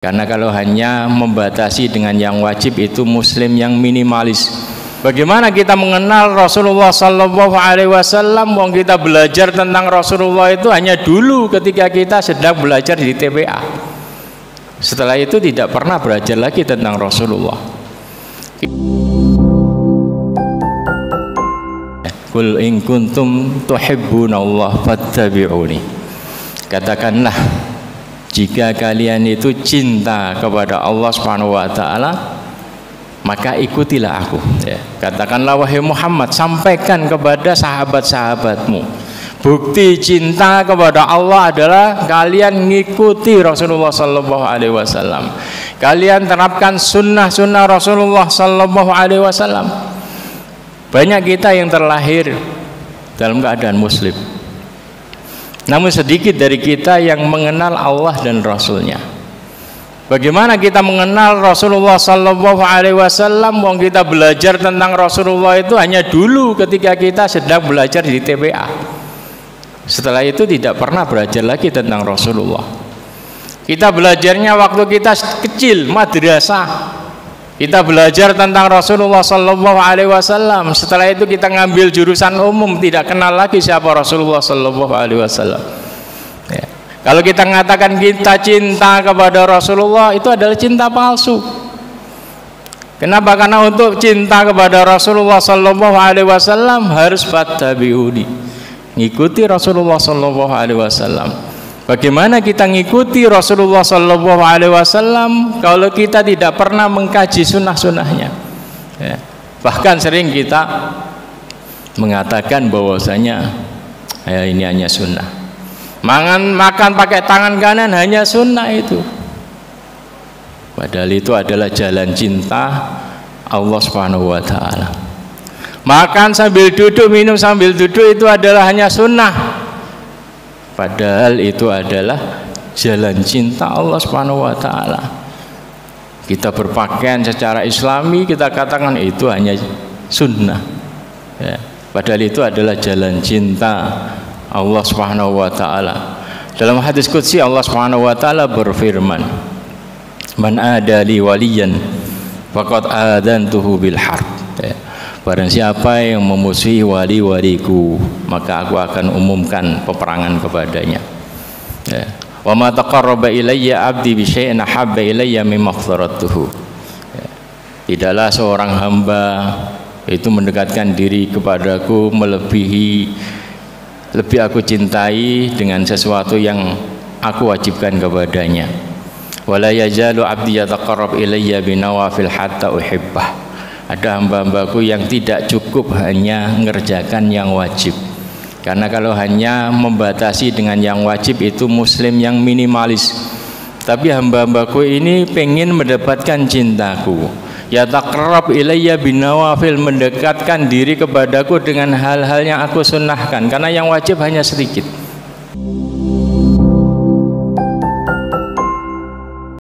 Karena kalau hanya membatasi dengan yang wajib itu muslim yang minimalis. Bagaimana kita mengenal Rasulullah Sallallahu Alaihi Wasallam? Wong kita belajar tentang Rasulullah itu hanya dulu ketika kita sedang belajar di TPA. Setelah itu tidak pernah belajar lagi tentang Rasulullah. Qul in kuntum tuhibbunallah fattabi'uni. Katakanlah, jika kalian itu cinta kepada Allah Subhanahu wa taala, maka ikutilah aku. Ya. Katakanlah wahai Muhammad, sampaikan kepada sahabat-sahabatmu, bukti cinta kepada Allah adalah kalian ngikuti Rasulullah sallallahu alaihi wasallam. Kalian terapkan sunnah-sunnah Rasulullah sallallahu alaihi wasallam. Banyak kita yang terlahir dalam keadaan muslim, namun sedikit dari kita yang mengenal Allah dan Rasulnya. Bagaimana kita mengenal Rasulullah Sallallahu Alaihi Wasallam? Wong kita belajar tentang Rasulullah itu hanya dulu ketika kita sedang belajar di TPA. Setelah itu tidak pernah belajar lagi tentang Rasulullah. Kita belajarnya waktu kita kecil, madrasah. Kita belajar tentang Rasulullah Sallallahu Alaihi Wasallam. Setelah itu kita ngambil jurusan umum, tidak kenal lagi siapa Rasulullah Sallallahu Alaihi Wasallam. Ya. Kalau kita mengatakan kita cinta kepada Rasulullah, itu adalah cinta palsu. Kenapa? Karena untuk cinta kepada Rasulullah Sallallahu Alaihi Wasallam harus fattabi'uni, ngikuti Rasulullah Sallallahu Alaihi Wasallam. Bagaimana kita ngikuti Rasulullah Sallallahu Alaihi Wasallam kalau kita tidak pernah mengkaji sunnah-sunnahnya? Ya. Bahkan sering kita mengatakan bahwasanya ini hanya sunnah. Makan pakai tangan kanan hanya sunnah itu. Padahal itu adalah jalan cinta Allah Subhanahu Wa Taala. Makan sambil duduk, minum sambil duduk itu adalah hanya sunnah. Padahal itu adalah jalan cinta Allah Subhanahu wa taala. Kita berpakaian secara islami, kita katakan itu hanya sunnah. Ya. Padahal itu adalah jalan cinta Allah Subhanahu wa taala. Dalam hadis qudsi Allah Subhanahu wa taala berfirman, "Man adali waliyan faqad adantuhu bil harb." Ya. Barang siapa yang memusuhi wali-waliku, maka aku akan umumkan peperangan kepadanya. Ya. Wa ma taqarraba ilayya 'abdi bi syai'in ahabba ilayya mimma aftaratuhu. Ya. Tidaklah seorang hamba itu mendekatkan diri kepadaku lebih aku cintai dengan sesuatu yang aku wajibkan kepadanya. Wala yazalu 'abdi yataqarrab ilayya binawafil hatta uhibbah. Ada hamba-hambaku yang tidak cukup hanya mengerjakan yang wajib. Karena kalau hanya membatasi dengan yang wajib itu muslim yang minimalis. Tapi hamba-hambaku ini pengen mendapatkan cintaku. Ya taqarrab ilayya binawafil, mendekatkan diri kepadaku dengan hal-hal yang aku sunnahkan. Karena yang wajib hanya sedikit.